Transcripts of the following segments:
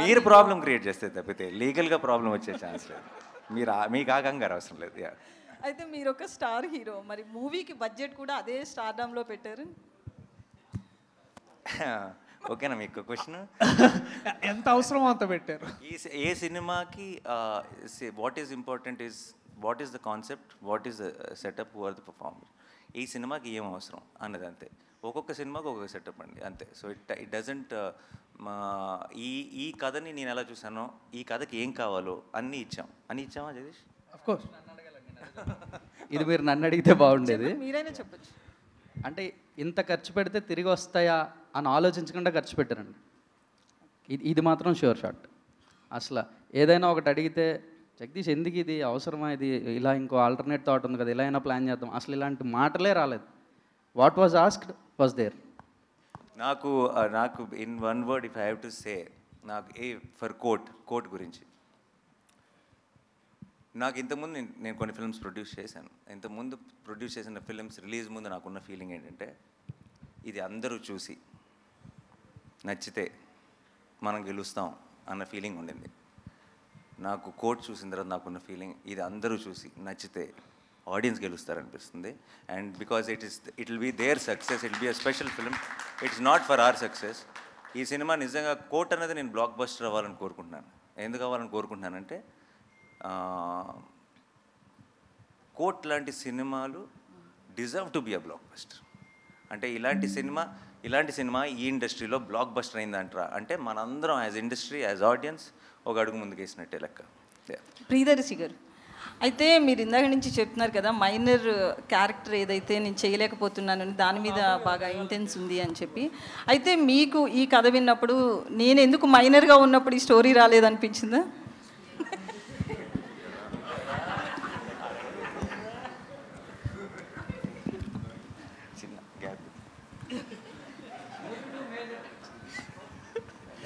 మీరు problem create చేస్తే తప్పితే లీగల్గా ప్రాబ్లం వచ్చే ఛాన్స్ లేదు. మీకు ఆ కంగారు అవసరం లేదు. అయితే మీరు ఒక స్టార్ హీరో, మరి మూవీకి బడ్జెట్ కూడా అదే స్టార్డమ్లో పెట్టారు. ఓకేనా మీకు క్వశ్చన్? ఎంత అవసరమో అంత పెట్టారు. ఏ సినిమాకి what is important is what is the concept, what is the setup, who are the performer. ఈ సినిమాకి ఏం అవసరం అన్నది అంతే. ఒక్కొక్క సినిమాకి ఒక్కొక్క సెటప్ అండి, అంతే. సో ఇట్ డజంట్ ఈ కథని నేను ఎలా చూసానో, ఈ కథకి ఏం కావాలో అన్నీ ఇచ్చామా జగదీష్? Of course. ఇది మీరు నన్ను అడిగితే బాగుండేది. మీరైనా చెప్పచ్చు. అంటే ఇంత ఖర్చు పెడితే తిరిగి వస్తాయా అని ఆలోచించకుండా ఖర్చు పెట్టారండి. ఇది మాత్రం షూర్ షాట్. అసలు ఏదైనా ఒకటి అడిగితే జగదీష్ ఎందుకు ఇది అవసరమా, ఇది ఇలా ఇంకో ఆల్టర్నేట్ థాట్ ఉంది కదా, ఇలా అయినా ప్లాన్ చేద్దాం, అసలు ఇలాంటి మాటలే రాలేదు. What was asked was there. నాకు in one word if I have to say, నాకు ఫర్ కోట్ గురించి, నాకు ఇంతకుముందు నేను కొన్ని ఫిల్మ్స్ ప్రొడ్యూస్ చేశాను. ఇంతకుముందు ప్రొడ్యూస్ చేసిన ఫిల్మ్స్ రిలీజ్ ముందు నాకున్న ఫీలింగ్ ఏంటంటే, ఇది అందరూ చూసి నచ్చితే మనం గెలుస్తాం అన్న ఫీలింగ్ ఉండింది. నాకు కోట్ చూసిన తర్వాత నాకున్న ఫీలింగ్, ఇది అందరూ చూసి నచ్చితే ఆడియన్స్ గెలుస్తారనిపిస్తుంది. And because it will be their success, it will be a special film, it's not for our success. ఈ సినిమా నిజంగా కోట్ అనేది నేను బ్లాక్ బస్టర్ అవ్వాలని కోరుకుంటున్నాను. ఎందుకు అవ్వాలని కోరుకుంటున్నానంటే, కోట్ లాంటి సినిమాలు deserve to be a block buster. అంటే ఇలాంటి సినిమా ఈ ఇండస్ట్రీలో బ్లాక్ బస్టర్ అయిందంటారా అంటే, మనందరం యాజ్ ఇండస్ట్రీ, యాజ్ ఆడియన్స్ ఒక అడుగు ముందుకు వేసినట్టే లెక్క. ప్రియదర్శి గారు, అయితే మీరు ఇందాక నుంచి చెప్తున్నారు కదా, మైనర్ క్యారెక్టర్ ఏదైతే నేను చేయలేకపోతున్నానని దాని మీద బాగా ఇంటెన్స్ ఉంది అని చెప్పి. అయితే మీకు ఈ కథ విన్నప్పుడు నేను ఎందుకు మైనర్గా ఉన్నప్పుడు ఈ స్టోరీ రాలేదనిపించిందా?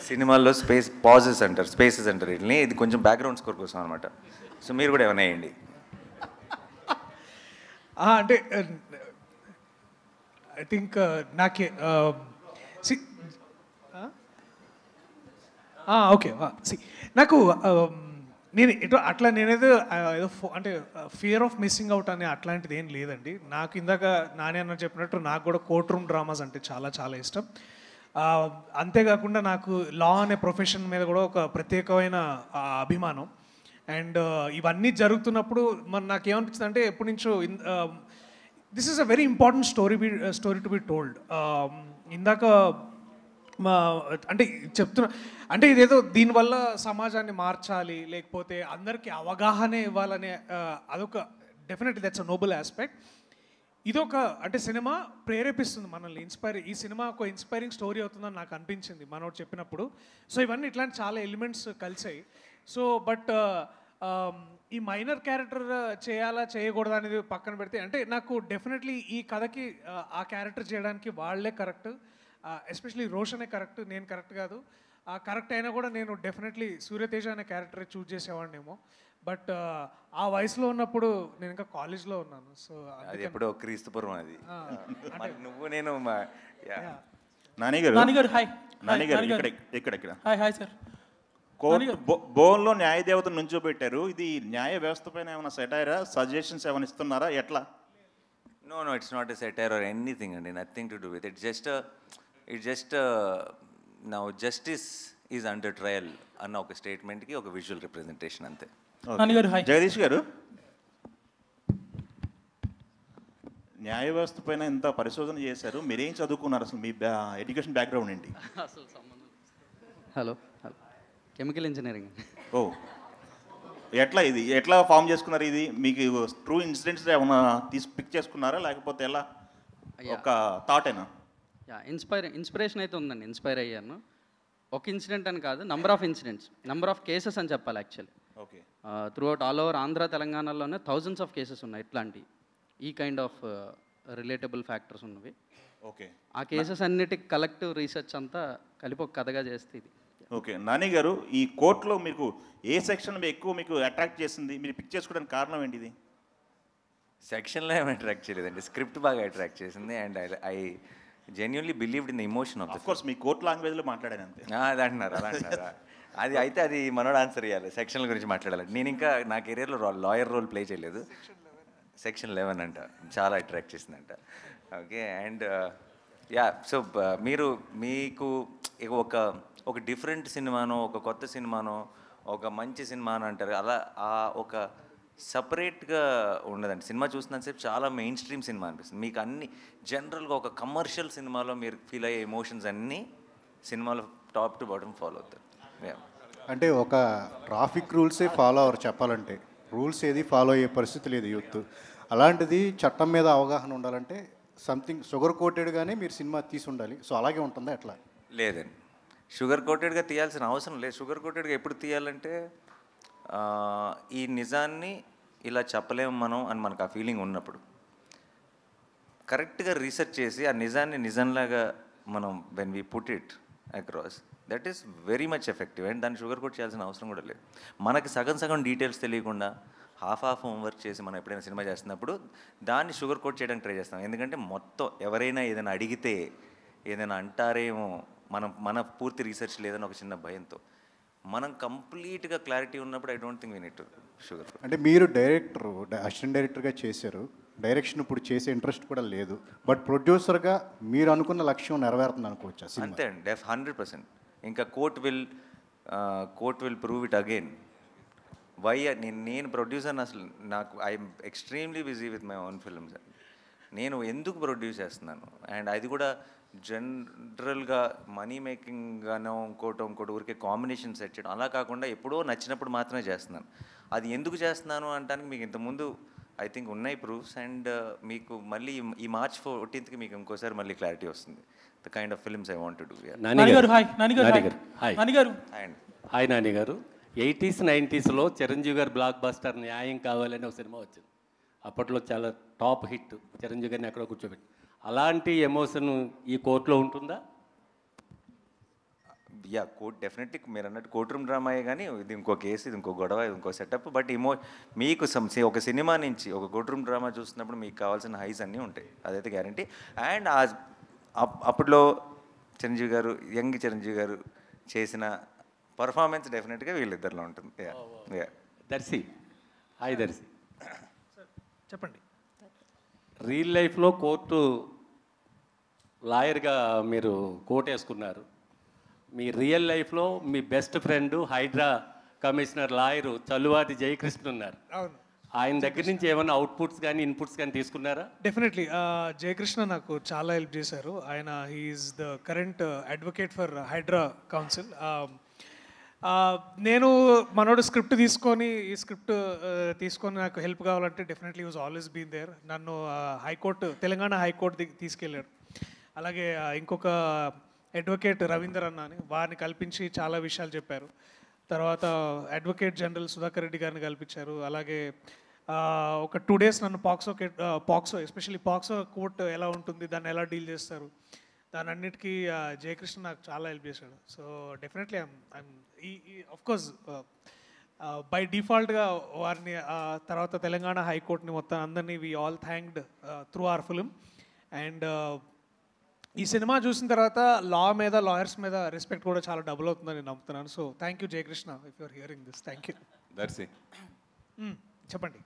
సినిమాల్లో పాజెస్ అంటారు, స్పేసెస్ అంటారు వీటిని. ఇది కొంచెం బ్యాక్గ్రౌండ్ స్కోర్ కోసం అనమాట. సో మీరు కూడా ఏమైనా వేయండి. అంటే ఐ థింక్ నాకే ఓకే నాకు నేను నేనేదో ఏదో అంటే ఫియర్ ఆఫ్ మిస్సింగ్ అవుట్ అనే అట్లాంటిది ఏం లేదండి. నాకు ఇందాక నాని అన్న చెప్పినట్టు నాకు కూడా కోర్ట్ రూమ్ డ్రామాస్ అంటే చాలా చాలా ఇష్టం. అంతేకాకుండా నాకు లా అనే ప్రొఫెషన్ మీద కూడా ఒక ప్రత్యేకమైన అభిమానం. అండ్ ఇవన్నీ జరుగుతున్నప్పుడు నాకేమనిపిస్తుంది అంటే, ఎప్పటి నుంచో this is a very important story to be told. ఇందాక అంటే చెప్తున్నా అంటే, ఇదేదో దీనివల్ల సమాజాన్ని మార్చాలి, లేకపోతే అందరికీ అవగాహన ఇవ్వాలనే అదొక definitely that's a noble aspect. ఇదొక అంటే సినిమా ప్రేరేపిస్తుంది మనల్ని, ఈ సినిమా ఒక ఇన్స్పైరింగ్ స్టోరీ అవుతుందని నాకు అనిపించింది మనోడు చెప్పినప్పుడు. సో ఇవన్నీ ఇట్లాంటి చాలా ఎలిమెంట్స్ కలిసాయి. సో బట్ ఈ మైనర్ క్యారెక్టర్ చేయకూడదు అనేది పక్కన పెడితే, అంటే నాకు డెఫినెట్లీ ఈ కథకి ఆ క్యారెక్టర్ చేయడానికి వాళ్ళే కరెక్ట్, ఎస్పెషలీ రోషనే కరెక్ట్, నేను కరెక్ట్ కాదు. కరెక్ట్ అయినా కూడా నేను డెఫినెట్లీ సూర్యతేజ అనే క్యారెక్టర్ చూస్ చేసేవాడినేమో. బట్ ఆ వయసులో ఉన్నప్పుడు నేను ఇంకా కాలేజ్లో ఉన్నాను. సో అది ఎప్పుడో క్రీస్తుపురం అది. నువ్వు నేను నానిగారు హాయ్. ఇక్కడ హాయ్ సార్. బోన్లో న్యాయ దేవతను నుంచోబెట్టారు. ఇది న్యాయ వ్యవస్థ పైన ఏమైనా సెటైరా, సజెషన్స్ ఏమైనా ఇస్తున్నారా, ఎట్లా? No, it's not a satire or anything, and nothing to do with it. It's just now justice is under trial అన్న ఒక స్టేట్మెంట్కి ఒక విజువల్ రిప్రజెంటేషన్ అంతే. జగదీష్ గారు, న్యాయ వ్యవస్థ పైన ఇంత పరిశోధన చేశారు, మీరేం చదువుకున్నారు, అసలు మీ ఎడ్యుకేషన్ బ్యాక్గ్రౌండ్ ఏంటి? Hello, chemical engineering. ఓ, ఎట్లా ఫామ్ చేసుకున్నారు? ఇది మీకు ట్రూ ఇన్సిడెంట్స్ ఏమైనా పిక్ చేసుకున్నారా, లేకపోతే ఎలా ఒక థాట్ అయినా? ఇన్స్పిరేషన్ అయితే ఉందండి, ఇన్స్పైర్ అయ్యాను. ఒక ఇన్సిడెంట్ అని కాదు, నంబర్ ఆఫ్ కేసెస్ అని చెప్పాలి actually. Okay. Through out all over Andhra తెలంగాణలోనే థౌజండ్స్ ఆఫ్ కేసెస్ ఉన్నాయి ఇట్లాంటి ఈ కైండ్ ఆఫ్ రిలేటబుల్ ఫ్యాక్టర్స్ ఉన్నవి. ఓకే. ఆ కేసెస్ అన్నిటికి కలెక్టివ్ రీసెర్చ్ అంతా కలిపి ఒక కథగా చేస్తే ఇది. ఓకే. నాని గారు, ఈ కోర్టులో మీకు ఏ సెక్షన్ ఎక్కువ మీకు అట్రాక్ట్ చేసింది, మీరు పిక్ చేసుకోవడానికి కారణం ఏంటిది? సెక్షన్లో ఏమి అట్రాక్ట్ చేయలేదండి, స్క్రిప్ట్ బాగా అట్రాక్ట్ చేసింది. And genuinely believed in the emotion of the course me court లాంగ్వేజ్లో మాట్లాడాను అంతే. అది అంటున్నారు అలా అంటున్నారా? అది మనోడు ఆన్సర్ ఇవ్వాలి. సెక్షన్ల గురించి మాట్లాడాలి. నేను ఇంకా నా కెరీర్లో లాయర్ రోల్ ప్లే చేయలేదు. సెక్షన్ 11 అంట, చాలా అట్రాక్ట్ చేసిందంట. ఓకే, అండ్ సో మీకు ఒక డిఫరెంట్ సినిమానో, ఒక కొత్త సినిమానో, ఒక మంచి సినిమానో అంటారు అలా, ఒక సపరేట్గా ఉండదండి. సినిమా చూసినంతసేపు చాలా మెయిన్ స్ట్రీమ్ సినిమా అనిపిస్తుంది. మీకు అన్ని జనరల్గా ఒక కమర్షియల్ సినిమాలో మీరు ఫీల్ అయ్యే ఎమోషన్స్ అన్నీ సినిమాలో టాప్ టు బాటమ్ ఫాలో అవుతారు. అంటే ఒక ట్రాఫిక్ రూల్సే ఫాలో అవ్వరు చెప్పాలంటే. రూల్స్ ఏది ఫాలో అయ్యే పరిస్థితి లేదు యూత్. అలాంటిది చట్టం మీద అవగాహన ఉండాలంటే సంథింగ్ షుగర్ కోటెడ్గానే మీరు సినిమా తీసి ఉండాలి. సో అలాగే ఉంటుందా ఎట్లా? లేదండి, షుగర్ కోటెడ్గా తీయాల్సిన అవసరం లేదు. షుగర్ కోటెడ్గా ఎప్పుడు తీయాలంటే ఈ నిజాన్ని ఇలా చెప్పలేము మనం అని మనకు ఆ ఫీలింగ్ ఉన్నప్పుడు కరెక్ట్గా రీసెర్చ్ చేసి ఆ నిజాన్ని నిజంలాగా మనం when we put it across, that is very much effective. And దాన్ని షుగర్ కోట్ చేయాల్సిన అవసరం కూడా లేదు. మనకి సగం డీటెయిల్స్ తెలియకుండా హాఫ్ హోంవర్క్ చేసి మనం ఎప్పుడైనా సినిమా చేస్తున్నప్పుడు దాన్ని షుగర్ కోట్ చేయడానికి ట్రై చేస్తాం. ఎందుకంటే మొత్తం ఎవరైనా ఏదైనా అడిగితే ఏదైనా అంటారేమో, మన పూర్తి రీసెర్చ్ లేదని ఒక చిన్న భయంతో. మనం కంప్లీట్గా క్లారిటీ ఉన్నప్పుడు I don't think we need to sugar. అంటే మీరు డైరెక్టర్, అసిస్టెంట్ డైరెక్టర్గా చేశారు, డైరెక్షన్ ఇప్పుడు చేసే ఇంట్రెస్ట్ కూడా లేదు, బట్ ప్రొడ్యూసర్గా మీరు అనుకున్న లక్ష్యం నెరవేరుతుంది అనుకోవచ్చా సినిమా? అంతే అండి, 100%. ఇంకా court will prove it again. Why నేను ప్రొడ్యూసర్ని అసలు I am extremely busy with my own films. నేను ఎందుకు ప్రొడ్యూస్ చేస్తున్నాను, అండ్ అది కూడా జనరల్గా మనీ మేకింగ్గానో ఇంకోటి ఊరికే కాంబినేషన్ సెట్ చేయడం అలా కాకుండా ఎప్పుడో నచ్చినప్పుడు మాత్రమే చేస్తున్నాను. అది ఎందుకు చేస్తున్నాను అంటానికి మీకు ఇంతకుముందు ఐ థింక్ ఉన్నాయి ప్రూఫ్స్. అండ్ మీకు మళ్ళీ ఈ March 14th మీకు ఇంకోసారి మళ్ళీ క్లారిటీ వస్తుంది the kind of films I want to do. Nani గారు హాయ్. హాయ్ నాని గారు 80s 90s చిరంజీవి గారు బ్లాక్ బస్టర్ న్యాయం కావాలని ఒక సినిమా వచ్చింది. అప్పట్లో చాలా టాప్ హిట్. చిరంజీవి గారిని ఎక్కడో కూర్చోబెట్టి అలాంటి ఎమోషన్ ఈ కోర్టులో ఉంటుందా? కోర్ట్ డెఫినెట్లీ మీరు అన్నట్టు కోర్ట్ రూమ్ డ్రామాయే, కానీ ఇది ఇంకో కేసు, ఇది ఇంకో గొడవ, ఇది ఇంకో సెటప్. బట్ మీకు ఒక సినిమా నుంచి ఒక కోర్ట్ రూమ్ డ్రామా చూస్తున్నప్పుడు మీకు కావాల్సిన హైస్ అన్నీ ఉంటాయి, అదైతే గ్యారంటీ. అండ్ అప్పట్లో యంగ్ చిరంజీవి గారు చేసిన పర్ఫార్మెన్స్ డెఫినెట్గా వీళ్ళిద్దరిలో ఉంటుంది. దర్శి హాయ్. దర్శి చెప్పండి. రియల్ లైఫ్లో కోర్టు లాయర్గా మీరు కోర్టు వేసుకున్నారు. మీ రియల్ లైఫ్లో మీ best friend HYDRAA commissioner lawyer Challuvathi Jayakrishna ఉన్నారు. ఆయన దగ్గర నుంచి ఏమైనా అవుట్పుట్స్ కానీ ఇన్పుట్స్ కానీ తీసుకున్నారా? డెఫినెట్లీ జయకృష్ణ నాకు చాలా హెల్ప్ చేశారు. ఆయన he is the current advocate for HYDRAA council. నేను మనోడు స్క్రిప్ట్ తీసుకొని నాకు హెల్ప్ కావాలంటే definitely was always been there. నన్ను తెలంగాణ హైకోర్టు తీసుకెళ్ళాడు. అలాగే ఇంకొక అడ్వకేట్ రవీందర్ అన్న అని వారిని కల్పించి చాలా విషయాలు చెప్పారు. తర్వాత అడ్వకేట్ జనరల్ సుధాకర్ రెడ్డి గారిని కల్పించారు. అలాగే ఒక 2 days నన్ను పాక్సో ఎస్పెషల్లీ పాక్సో కోర్టు ఎలా ఉంటుంది, దాన్ని ఎలా డీల్ చేస్తారు, దాని అన్నిటికీ జయకృష్ణ నాకు చాలా హెల్ప్ చేశాడు. సో డెఫినెట్లీ కోర్స్ బై డిఫాల్ట్గా వారిని తర్వాత తెలంగాణ హైకోర్టుని మొత్తం అందరినీ we all thanked through our film. And ఈ సినిమా చూసిన తర్వాత లాయర్స్ మీద రెస్పెక్ట్ కూడా చాలా డబుల్ అవుతుందని నేను నమ్ముతున్నాను. So thank you Jayakrishna, if you're hearing this. Thank you. Darshi చెప్పండి.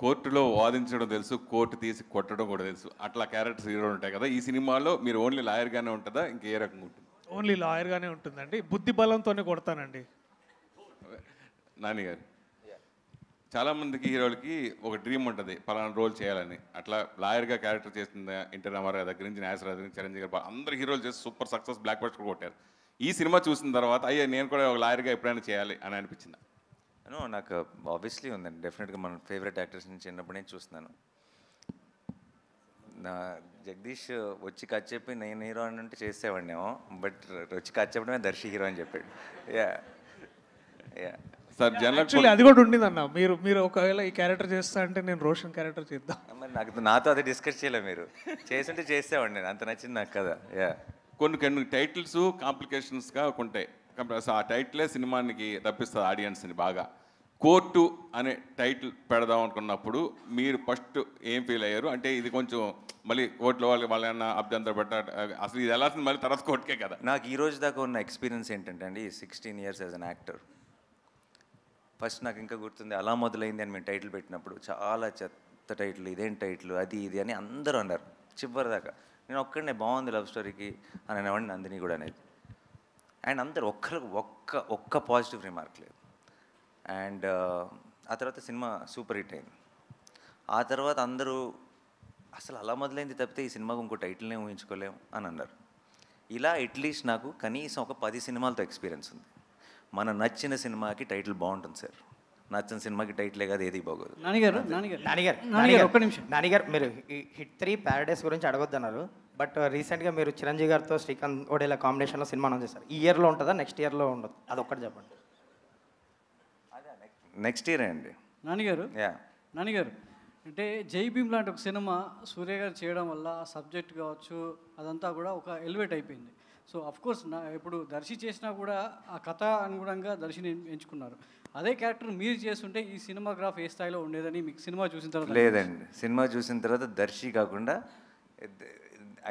కోర్టులో వాదించడం తెలుసు, కోర్టు తీసి కొట్టడం కూడా తెలుసు, అట్లా క్యారెక్టర్స్ హీరో ఉంటాయి కదా. ఈ సినిమాలో మీరు ఓన్లీ లాయర్గానే ఉంటుందా, ఇంకే రకంగా ఉంటుంది? ఓన్లీ లాయర్గానే ఉంటుందండి. బుద్ధి బలంతోనే కొడతానండి. నాని గారు, చాలామందికి హీరోలకి ఒక డ్రీమ్ ఉంటుంది పలానా రోల్ చేయాలని. అట్లా లాయర్గా క్యారెక్టర్ చేస్తుంది ఎన్టీ రామారావు దగ్గర నుంచి, నాగేశ్వరరావు దగ్గర నుంచి, చిరంజీవి గారు అందరు హీరోలు చేసి సూపర్ సక్సెస్ బ్లాక్ బస్టర్ కొట్టారు. ఈ సినిమా చూసిన తర్వాత అయ్యా నేను కూడా ఒక లాయర్గా ఎప్పుడైనా చేయాలి అని అనిపించింది? నాకు ఆబ్వియస్లీ ఉందండి. డెఫినెట్గా మన ఫేవరెట్ యాక్టర్స్ నుంచి చిన్నప్పటి నుంచి చూస్తున్నాను. నా జగదీష్ వచ్చి కథ చెప్పి నేను హీరో అని అంటే చేసేవాడినేమో, బట్ వచ్చి కథ చెప్పడమే దర్శి హీరో అని చెప్పాడు. సార్ యాక్చువల్లీ అది కూడా ఉండింది అన్న. మీరు ఒకవేళ ఈ క్యారెక్టర్ చేస్తా అంటే నేను రోషన్ క్యారెక్టర్ చేద్దాం. మరి నాతో అది డిస్కస్ చేయలేదు. మీరు చేస్తుంటే చేసేవాడిని, నేను అంత నచ్చింది నాకు కదా. కొన్ని టైటిల్స్ కాంప్లికేషన్స్గా ఉంటాయి. ఆ టైటిలే సినిమానికి తప్పిస్తుంది ఆడియన్స్ని బాగా. కోర్టు అనే టైటిల్ పెడదాం అనుకున్నప్పుడు మీరు ఫస్ట్ ఏం ఫీల్ అయ్యారు? అంటే ఇది కొంచెం మళ్ళీ కోర్టులో వాళ్ళన్నా అభ్యంతరం పెట్ట, అసలు ఇది వెళ్ళాల్సింది మళ్ళీ తర్వాత కోర్టుకే కదా. నాకు ఈ రోజు దాకా ఉన్న ఎక్స్పీరియన్స్ ఏంటంటే అండి, 16 years as an actor, first నాకు ఇంకా గుర్తుంది అలా మొదలైంది అని మేము టైటిల్ పెట్టినప్పుడు చాలా చెత్త టైటిల్, ఇదేం టైటిల్, అది ఇది అని అందరూ అన్నారు చివరి దాకా. నేను ఒక్కడనే బాగుంది లవ్ స్టోరీకి అని అనేవాడిని, నందిని కూడా అనేది. అండ్ అందరు ఒక్క పాజిటివ్ రిమార్క్ లేదు. అండ్ ఆ తర్వాత సినిమా సూపర్ హిట్ అయింది. ఆ తర్వాత అందరూ అసలు అలా మొదలైంది తప్పితే ఈ సినిమాకు ఇంకో టైటిల్నే ఊహించుకోలేము అని అన్నారు. ఇలా అట్లీస్ట్ నాకు కనీసం ఒక 10 సినిమాలతో ఎక్స్పీరియన్స్ ఉంది. మన నచ్చిన సినిమాకి టైటిల్ బాగుంటుంది సార్, నచ్చిన సినిమాకి టైటిలే కాదు ఏది బాగోదు. నానిగారు ఒక్క నిమిషం. నానిగారు మీరు హిట్ 3 ప్యారడైస్ గురించి అడగొద్దన్నారు, బట్ రీసెంట్గా మీరు చిరంజీవి గారితో శ్రీకాంత్ ఓడేలా కాంబినేషన్లో సినిమా అనౌన్స్ చేశారు. ఈ ఇయర్లో ఉంటుందా, నెక్స్ట్ ఇయర్లో ఉండదు? అదొక్కటి చెప్పండి. నెక్స్ట్ ఇయర్ అండి. నానిగారు అంటే జై భీమ్ లాంటి ఒక సినిమా సూర్య గారు చేయడం వల్ల ఆ సబ్జెక్ట్ కావచ్చు అదంతా కూడా ఒక ఎలివేట్ అయిపోయింది. సో అఫ్కోర్స్ ఇప్పుడు దర్శి చేసినా కూడా ఆ కథ అనుగుణంగా దర్శిని ఎంచుకున్నారు. అదే క్యారెక్టర్ మీరు చేస్తుంటే ఈ సినిమాగ్రాఫ్ ఏ స్థాయిలో ఉండేదని మీకు సినిమా చూసిన తర్వాత? లేదండి, సినిమా చూసిన తర్వాత దర్శి కాకుండా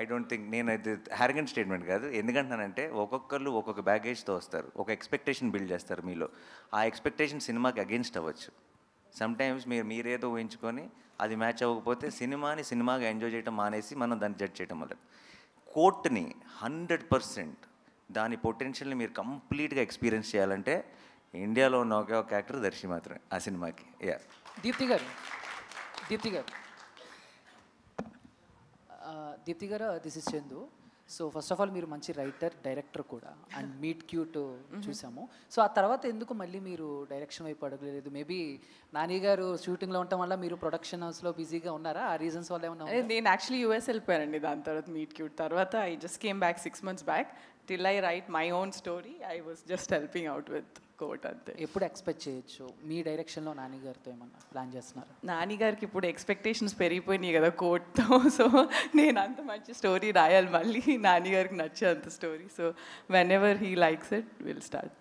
ఐ డోంట్ థింక్, నేను అది హ్యారగెంట్ స్టేట్మెంట్ కాదు. ఎందుకంటానంటే ఒక్కొక్కరు ఒక్కొక్క బ్యాగేజ్తో వస్తారు, ఒక ఎక్స్పెక్టేషన్ బిల్డ్ చేస్తారు మీలో. ఆ ఎక్స్పెక్టేషన్ సినిమాకి అగెన్స్ట్ అవ్వచ్చు. సమ్టైమ్స్ మీరేదో ఊహించుకొని అది మ్యాచ్ అవ్వకపోతే సినిమాగా ఎంజాయ్ చేయడం మానేసి మనం దాన్ని జడ్జ్ చేయడం మొదలు. కోర్టుని 100% దాని పొటెన్షియల్ని మీరు కంప్లీట్గా ఎక్స్పీరియన్స్ చేయాలంటే ఇండియాలో ఉన్న ఒకే ఒక యాక్టర్ దర్శి మాత్రమే ఆ సినిమాకి. దీప్తి గారు this is Chandu. So first of all మీరు మంచి రైటర్, డైరెక్టర్ కూడా, అండ్ మీట్ క్యూట్ చూసాము. సో ఆ తర్వాత ఎందుకు మళ్ళీ మీరు డైరెక్షన్ వైపు అడగలేదు? మేబీ నాని గారు షూటింగ్లో ఉండటం వల్ల మీరు ప్రొడక్షన్ హౌస్లో బిజీగా ఉన్నారా? ఆ రీజన్స్ వల్ల ఏమన్నా? నేను యాక్చువల్లీ యూఎస్ వెళ్ళిపోయానండి దాని తర్వాత మీట్ క్యూట్ తర్వాత. I just came back 6 months back. Till I write my own story I was just helping out with court అంతే. ఎప్పుడు ఎక్స్పెక్ట్ చేయొచ్చు మీ డైరెక్షన్లో నాని గారితో ఏమన్నా ప్లాన్ చేస్తున్నారు? నాని గారికి ఇప్పుడు ఎక్స్పెక్టేషన్స్ పెరిగిపోయినాయి కదా కోట్తో. సో నేను అంత మంచి స్టోరీ రాయాలి మళ్ళీ నాని గారికి నచ్చే అంత story. So when ever he likes it will start.